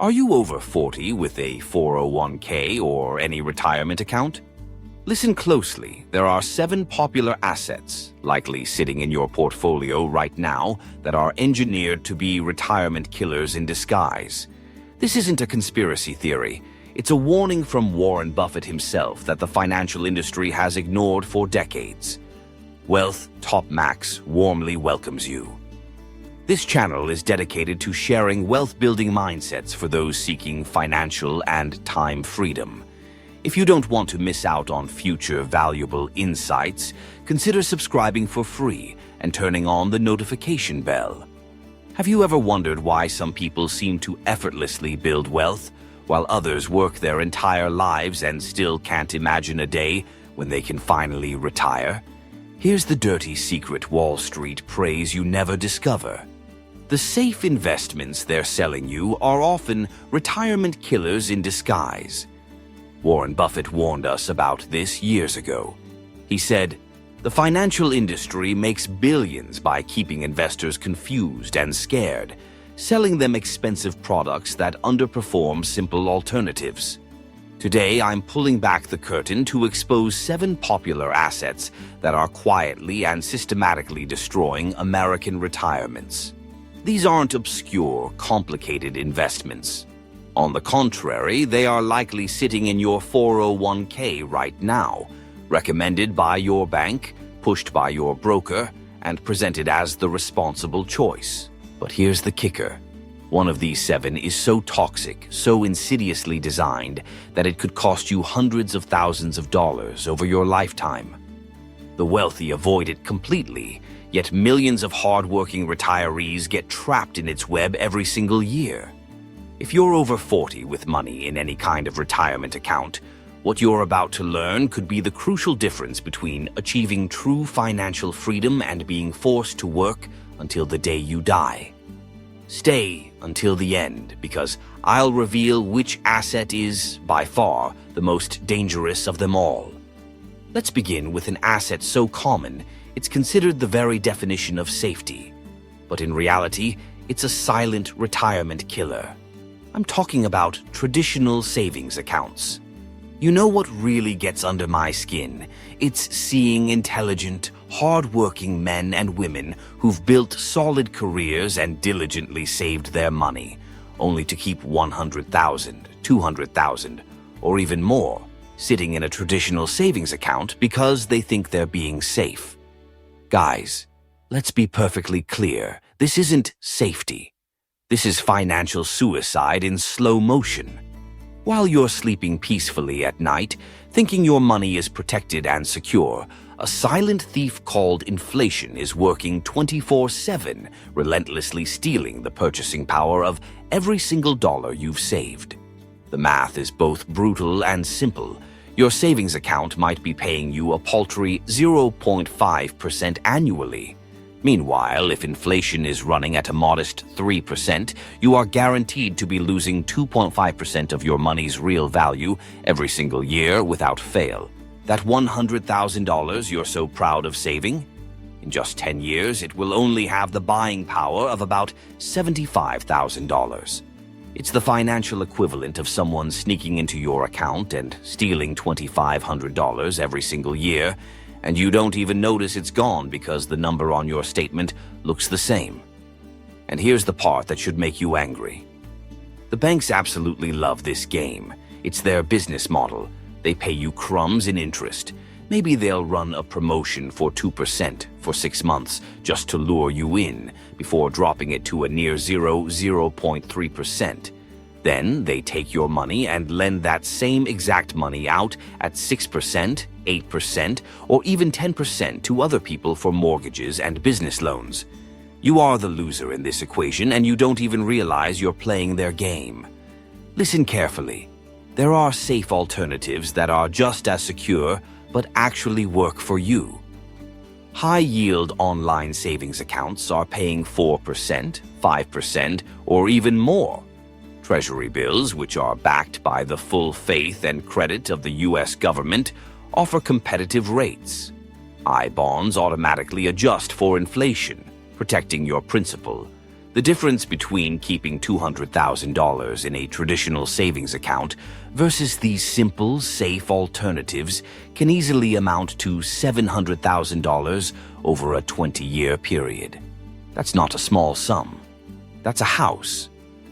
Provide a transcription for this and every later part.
Are you over 40 with a 401k or any retirement account? Listen closely. There are 7 popular assets, likely sitting in your portfolio right now, that are engineered to be retirement killers in disguise. This isn't a conspiracy theory. It's a warning from Warren Buffett himself that the financial industry has ignored for decades. Wealth Topmax warmly welcomes you. This channel is dedicated to sharing wealth-building mindsets for those seeking financial and time freedom. If you don't want to miss out on future valuable insights, consider subscribing for free and turning on the notification bell. Have you ever wondered why some people seem to effortlessly build wealth, while others work their entire lives and still can't imagine a day when they can finally retire? Here's the dirty secret Wall Street prays you never discover. The safe investments they're selling you are often retirement killers in disguise. Warren Buffett warned us about this years ago. He said, "The financial industry makes billions by keeping investors confused and scared, selling them expensive products that underperform simple alternatives." Today, I'm pulling back the curtain to expose 7 popular assets that are quietly and systematically destroying American retirements. These aren't obscure, complicated investments. On the contrary, they are likely sitting in your 401k right now, recommended by your bank, pushed by your broker, and presented as the responsible choice. But here's the kicker. One of these 7 is so toxic, so insidiously designed, that it could cost you hundreds of thousands of dollars over your lifetime. The wealthy avoid it completely, yet millions of hard-working retirees get trapped in its web every single year. If you're over 40 with money in any kind of retirement account, what you're about to learn could be the crucial difference between achieving true financial freedom and being forced to work until the day you die. Stay until the end, because I'll reveal which asset is, by far, the most dangerous of them all. Let's begin with an asset so common, it's considered the very definition of safety. But in reality, it's a silent retirement killer. I'm talking about traditional savings accounts. You know what really gets under my skin? It's seeing intelligent, hard-working men and women who've built solid careers and diligently saved their money, only to keep $100,000, $200,000, or even more sitting in a traditional savings account because they think they're being safe. Guys, let's be perfectly clear. This isn't safety. This is financial suicide in slow motion. While you're sleeping peacefully at night, thinking your money is protected and secure, a silent thief called inflation is working 24/7, relentlessly stealing the purchasing power of every single dollar you've saved. The math is both brutal and simple. Your savings account might be paying you a paltry 0.5% annually. Meanwhile, if inflation is running at a modest 3%, you are guaranteed to be losing 2.5% of your money's real value every single year without fail. That $100,000 you're so proud of saving? In just 10 years, it will only have the buying power of about $75,000. It's the financial equivalent of someone sneaking into your account and stealing $2,500 every single year, and you don't even notice it's gone because the number on your statement looks the same. And here's the part that should make you angry. The banks absolutely love this game. It's their business model. They pay you crumbs in interest. Maybe they'll run a promotion for 2% for 6 months just to lure you in before dropping it to a near zero 0.3%. Then they take your money and lend that same exact money out at 6%, 8%, or even 10% to other people for mortgages and business loans. You are the loser in this equation, and you don't even realize you're playing their game. Listen carefully. There are safe alternatives that are just as secure, but actually work for you. High-yield online savings accounts are paying 4%, 5%, or even more. Treasury bills, which are backed by the full faith and credit of the U.S. government, offer competitive rates. I-bonds automatically adjust for inflation, protecting your principal. The difference between keeping $200,000 in a traditional savings account versus these simple, safe alternatives can easily amount to $700,000 over a 20-year period. That's not a small sum. That's a house.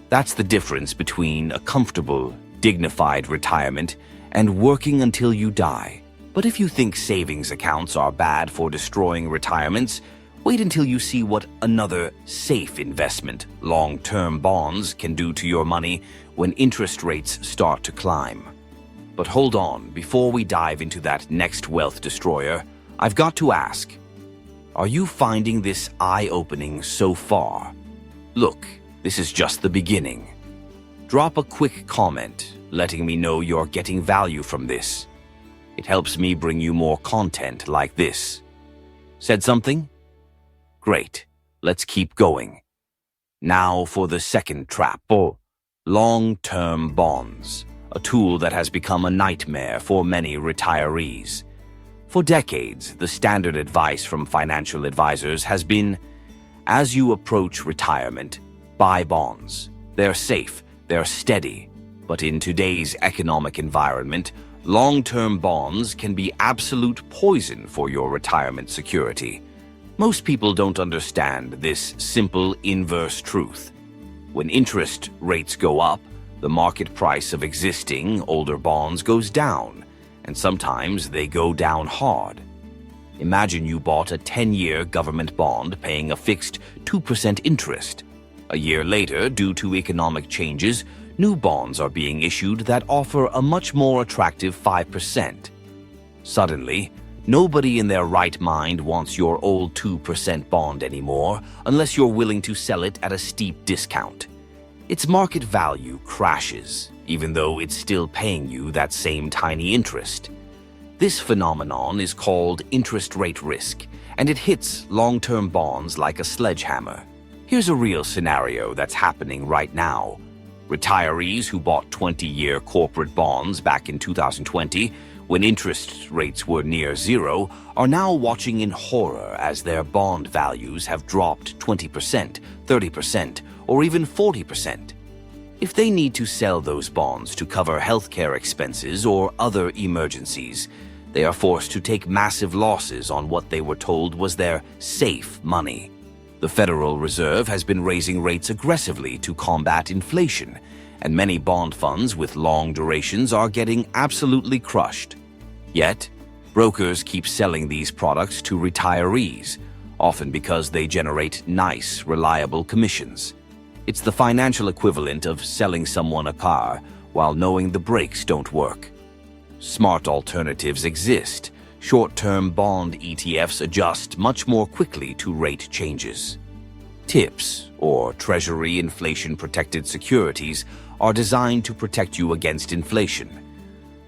That's the difference between a comfortable, dignified retirement and working until you die. But if you think savings accounts are bad for destroying retirements, wait until you see what another safe investment, long-term bonds, can do to your money when interest rates start to climb. But hold on, before we dive into that next wealth destroyer, I've got to ask, are you finding this eye-opening so far? Look, this is just the beginning. Drop a quick comment, letting me know you're getting value from this. It helps me bring you more content like this. Said something? Great. Let's keep going. Now for the second trap, long-term bonds, a tool that has become a nightmare for many retirees. For decades, the standard advice from financial advisors has been, as you approach retirement, buy bonds. They're safe, they're steady, but in today's economic environment, long-term bonds can be absolute poison for your retirement security. Most people don't understand this simple inverse truth. When interest rates go up, the market price of existing, older bonds goes down, and sometimes they go down hard. Imagine you bought a 10-year government bond paying a fixed 2% interest. A year later, due to economic changes, new bonds are being issued that offer a much more attractive 5%. Suddenly, nobody in their right mind wants your old 2% bond anymore unless you're willing to sell it at a steep discount. Its market value crashes, even though it's still paying you that same tiny interest. This phenomenon is called interest rate risk, and it hits long-term bonds like a sledgehammer. Here's a real scenario that's happening right now. Retirees who bought 20-year corporate bonds back in 2020, when interest rates were near zero, are now watching in horror as their bond values have dropped 20%, 30%, or even 40%. If they need to sell those bonds to cover healthcare expenses or other emergencies, they are forced to take massive losses on what they were told was their safe money. The Federal Reserve has been raising rates aggressively to combat inflation, and many bond funds with long durations are getting absolutely crushed. Yet, brokers keep selling these products to retirees, often because they generate nice, reliable commissions. It's the financial equivalent of selling someone a car while knowing the brakes don't work. Smart alternatives exist. Short-term bond ETFs adjust much more quickly to rate changes. TIPS, or Treasury Inflation-Protected Securities, are designed to protect you against inflation.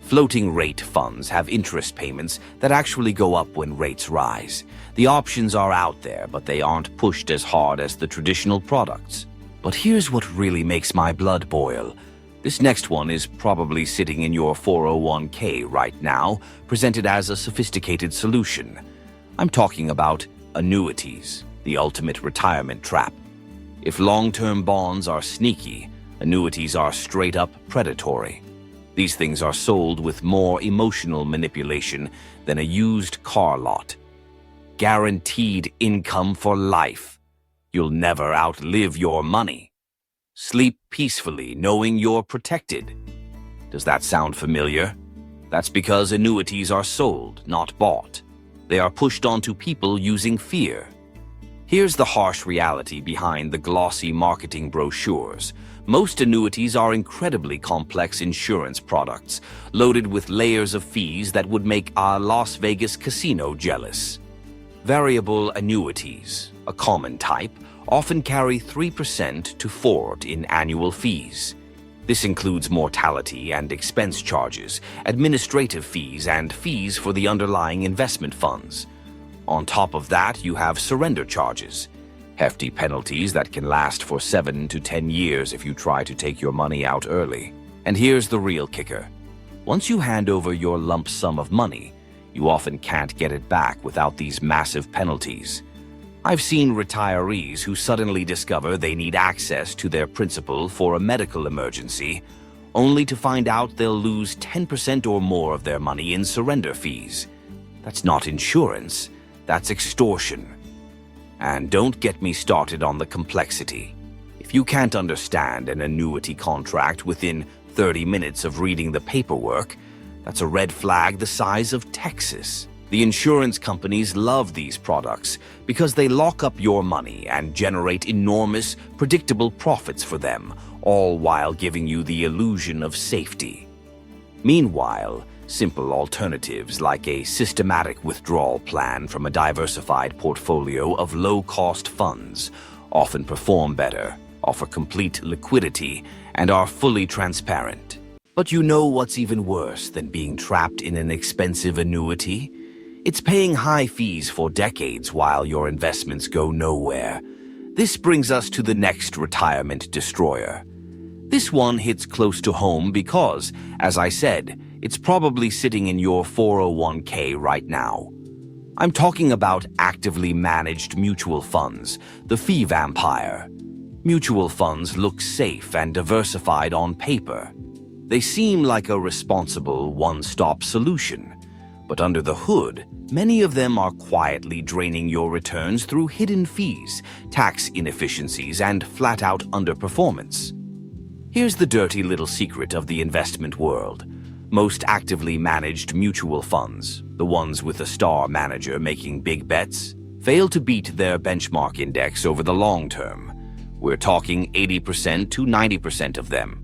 Floating rate funds have interest payments that actually go up when rates rise. The options are out there, but they aren't pushed as hard as the traditional products. But here's what really makes my blood boil. This next one is probably sitting in your 401k right now, presented as a sophisticated solution. I'm talking about annuities, the ultimate retirement trap. If long-term bonds are sneaky, annuities are straight-up predatory. These things are sold with more emotional manipulation than a used car lot. Guaranteed income for life. You'll never outlive your money. Sleep peacefully knowing you're protected. Does that sound familiar? That's because annuities are sold, not bought. They are pushed onto people using fear. Here's the harsh reality behind the glossy marketing brochures. Most annuities are incredibly complex insurance products, loaded with layers of fees that would make a Las Vegas casino jealous. Variable annuities, a common type, often carry 3% to 4% in annual fees. This includes mortality and expense charges, administrative fees, and fees for the underlying investment funds. On top of that, you have surrender charges, hefty penalties that can last for 7 to 10 years if you try to take your money out early. And here's the real kicker. Once you hand over your lump sum of money, you often can't get it back without these massive penalties. I've seen retirees who suddenly discover they need access to their principal for a medical emergency, only to find out they'll lose 10% or more of their money in surrender fees. That's not insurance, that's extortion. And don't get me started on the complexity. If you can't understand an annuity contract within 30 minutes of reading the paperwork, that's a red flag the size of Texas. The insurance companies love these products because they lock up your money and generate enormous, predictable profits for them, all while giving you the illusion of safety. Meanwhile, simple alternatives like a systematic withdrawal plan from a diversified portfolio of low-cost funds often perform better, offer complete liquidity, and are fully transparent. But you know what's even worse than being trapped in an expensive annuity? It's paying high fees for decades while your investments go nowhere. This brings us to the next retirement destroyer. This one hits close to home because, as I said, it's probably sitting in your 401k right now. I'm talking about actively managed mutual funds, the fee vampire. Mutual funds look safe and diversified on paper. They seem like a responsible one-stop solution. But under the hood, many of them are quietly draining your returns through hidden fees, tax inefficiencies, and flat-out underperformance. Here's the dirty little secret of the investment world. Most actively managed mutual funds, the ones with a star manager making big bets, fail to beat their benchmark index over the long term. We're talking 80% to 90% of them.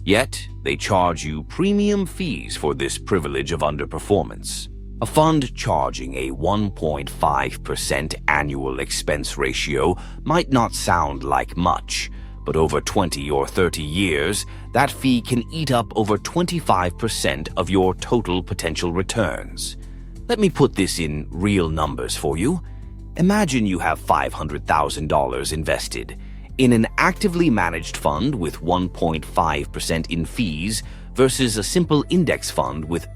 Yet, they charge you premium fees for this privilege of underperformance. A fund charging a 1.5% annual expense ratio might not sound like much, but over 20 or 30 years, that fee can eat up over 25% of your total potential returns. Let me put this in real numbers for you. Imagine you have $500,000 invested in an actively managed fund with 1.5% in fees versus a simple index fund with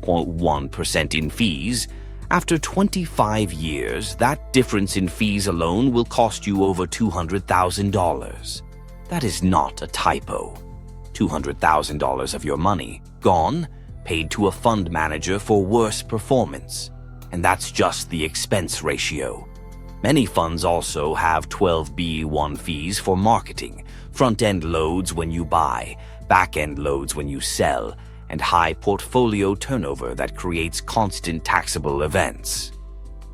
0.1% in fees. After 25 years, that difference in fees alone will cost you over $200,000. That is not a typo. $200,000 of your money gone, paid to a fund manager for worse performance. And that's just the expense ratio. Many funds also have 12b-1 fees for marketing, front-end loads when you buy, back-end loads when you sell, and high portfolio turnover that creates constant taxable events.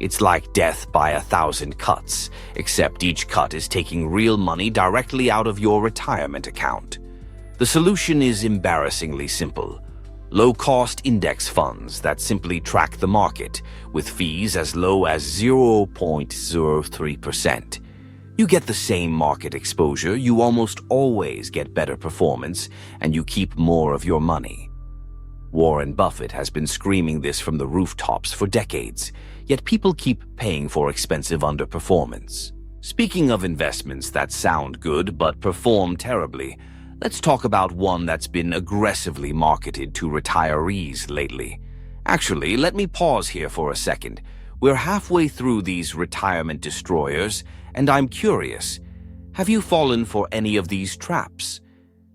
It's like death by 1,000 cuts, except each cut is taking real money directly out of your retirement account. The solution is embarrassingly simple. Low-cost index funds that simply track the market, with fees as low as 0.03%. You get the same market exposure, you almost always get better performance, and you keep more of your money. Warren Buffett has been screaming this from the rooftops for decades, yet people keep paying for expensive underperformance. Speaking of investments that sound good but perform terribly, let's talk about one that's been aggressively marketed to retirees lately. Actually, let me pause here for a second. We're halfway through these retirement destroyers, and I'm curious, have you fallen for any of these traps?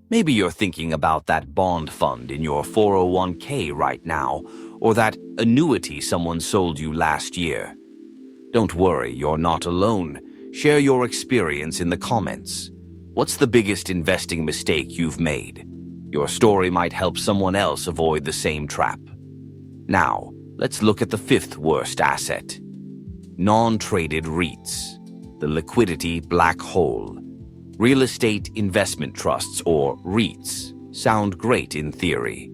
Maybe you're thinking about that bond fund in your 401k right now, or that annuity someone sold you last year. Don't worry, you're not alone. Share your experience in the comments. What's the biggest investing mistake you've made? Your story might help someone else avoid the same trap. Now, let's look at the fifth worst asset. Non-traded REITs, the liquidity black hole. Real estate investment trusts, or REITs, sound great in theory.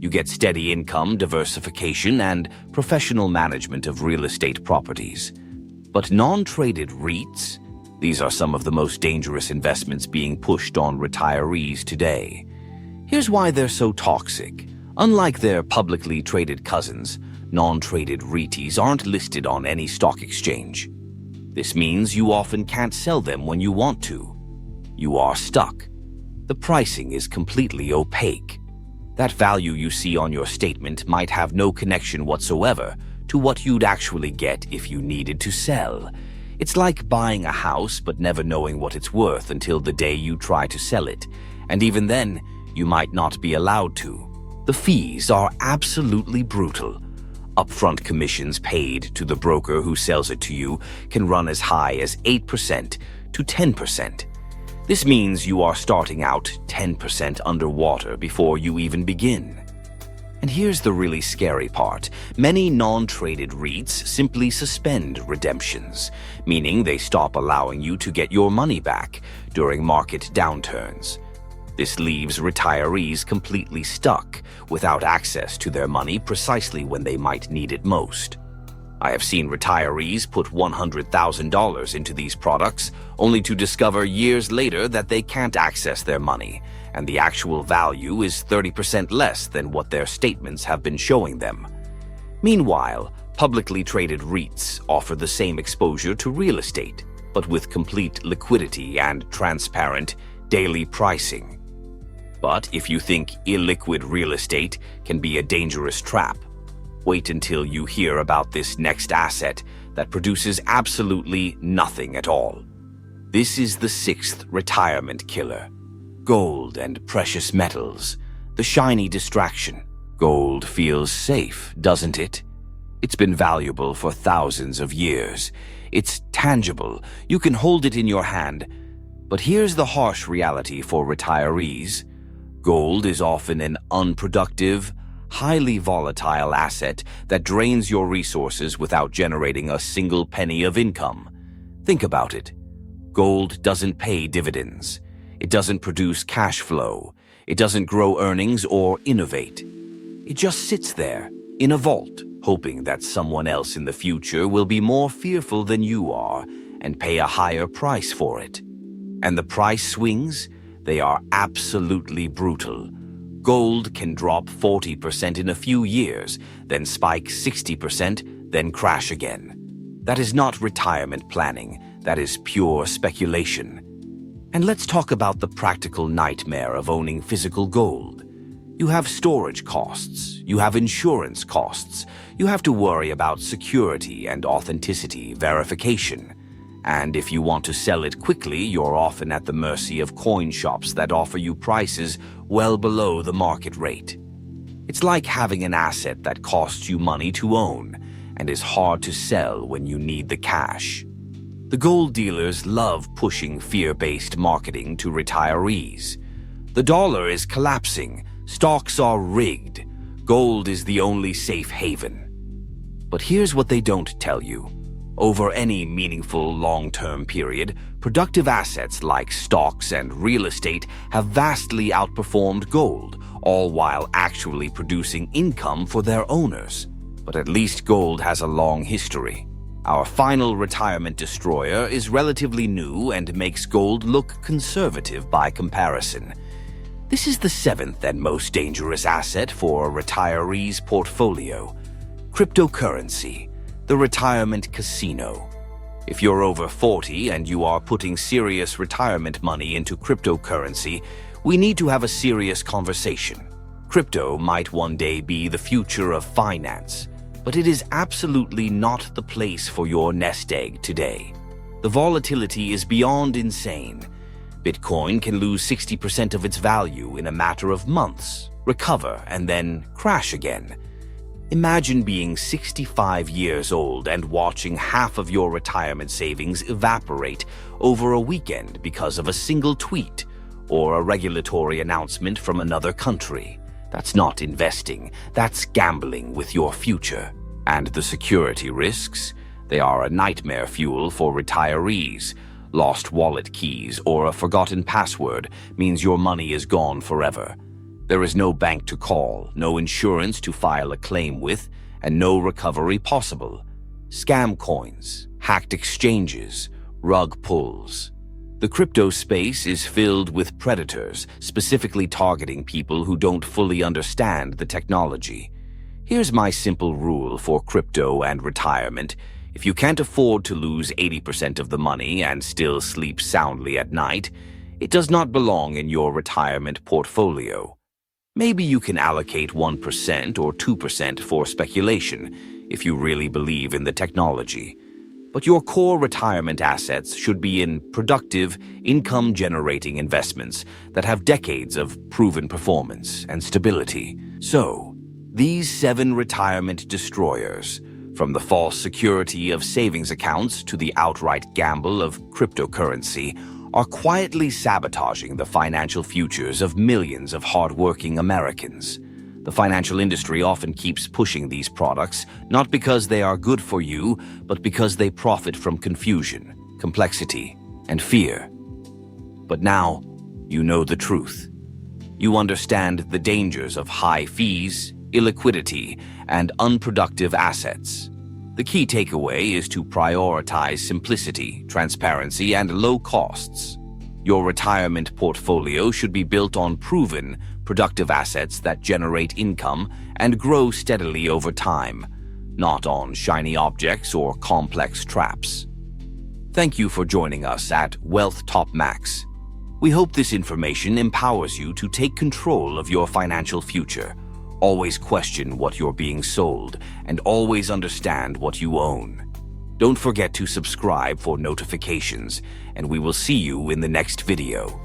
You get steady income, diversification, and professional management of real estate properties. But non-traded REITs? These are some of the most dangerous investments being pushed on retirees today. Here's why they're so toxic. Unlike their publicly traded cousins, non-traded REITs aren't listed on any stock exchange. This means you often can't sell them when you want to. You are stuck. The pricing is completely opaque. That value you see on your statement might have no connection whatsoever to what you'd actually get if you needed to sell. It's like buying a house but never knowing what it's worth until the day you try to sell it, and even then, you might not be allowed to. The fees are absolutely brutal. Upfront commissions paid to the broker who sells it to you can run as high as 8% to 10%. This means you are starting out 10% underwater before you even begin. And here's the really scary part. Many non-traded REITs simply suspend redemptions, meaning they stop allowing you to get your money back during market downturns. This leaves retirees completely stuck, without access to their money precisely when they might need it most. I have seen retirees put $100,000 into these products, only to discover years later that they can't access their money, and the actual value is 30% less than what their statements have been showing them. Meanwhile, publicly traded REITs offer the same exposure to real estate, but with complete liquidity and transparent daily pricing. But if you think illiquid real estate can be a dangerous trap, wait until you hear about this next asset that produces absolutely nothing at all. This is the sixth retirement killer. Gold and precious metals, the shiny distraction. Gold feels safe, doesn't it? It's been valuable for thousands of years. It's tangible. You can hold it in your hand. But here's the harsh reality for retirees. Gold is often an unproductive, highly volatile asset that drains your resources without generating a single penny of income. Think about it. Gold doesn't pay dividends. It doesn't produce cash flow. It doesn't grow earnings or innovate. It just sits there, in a vault, hoping that someone else in the future will be more fearful than you are and pay a higher price for it. And the price swings? They are absolutely brutal. Gold can drop 40% in a few years, then spike 60%, then crash again. That is not retirement planning. That is pure speculation. And let's talk about the practical nightmare of owning physical gold. You have storage costs. You have insurance costs. You have to worry about security and authenticity verification. And if you want to sell it quickly, you're often at the mercy of coin shops that offer you prices well below the market rate. It's like having an asset that costs you money to own and is hard to sell when you need the cash. The gold dealers love pushing fear-based marketing to retirees. The dollar is collapsing. Stocks are rigged. Gold is the only safe haven. But here's what they don't tell you. Over any meaningful long-term period, productive assets like stocks and real estate have vastly outperformed gold, all while actually producing income for their owners. But at least gold has a long history. Our final retirement destroyer is relatively new and makes gold look conservative by comparison. This is the seventh and most dangerous asset for a retiree's portfolio: cryptocurrency. The retirement casino. If you're over 40 and you are putting serious retirement money into cryptocurrency, we need to have a serious conversation. Crypto might one day be the future of finance, but it is absolutely not the place for your nest egg today. The volatility is beyond insane. Bitcoin can lose 60% of its value in a matter of months, recover, and then crash again. Imagine being 65 years old and watching half of your retirement savings evaporate over a weekend because of a single tweet or a regulatory announcement from another country. That's not investing, that's gambling with your future. And the security risks? They are a nightmare fuel for retirees. Lost wallet keys or a forgotten password means your money is gone forever. There is no bank to call, no insurance to file a claim with, and no recovery possible. Scam coins, hacked exchanges, rug pulls. The crypto space is filled with predators, specifically targeting people who don't fully understand the technology. Here's my simple rule for crypto and retirement. If you can't afford to lose 80% of the money and still sleep soundly at night, it does not belong in your retirement portfolio. Maybe you can allocate 1% or 2% for speculation if you really believe in the technology. But your core retirement assets should be in productive, income-generating investments that have decades of proven performance and stability. So, these 7 retirement destroyers, from the false security of savings accounts to the outright gamble of cryptocurrency, are quietly sabotaging the financial futures of millions of hardworking Americans. The financial industry often keeps pushing these products, not because they are good for you, but because they profit from confusion, complexity, and fear. But now, you know the truth. You understand the dangers of high fees, illiquidity, and unproductive assets. The key takeaway is to prioritize simplicity, transparency, and low costs. Your retirement portfolio should be built on proven, productive assets that generate income and grow steadily over time, not on shiny objects or complex traps. Thank you for joining us at Wealth Topmax. We hope this information empowers you to take control of your financial future. Always question what you're being sold, and always understand what you own. Don't forget to subscribe for notifications, and we will see you in the next video.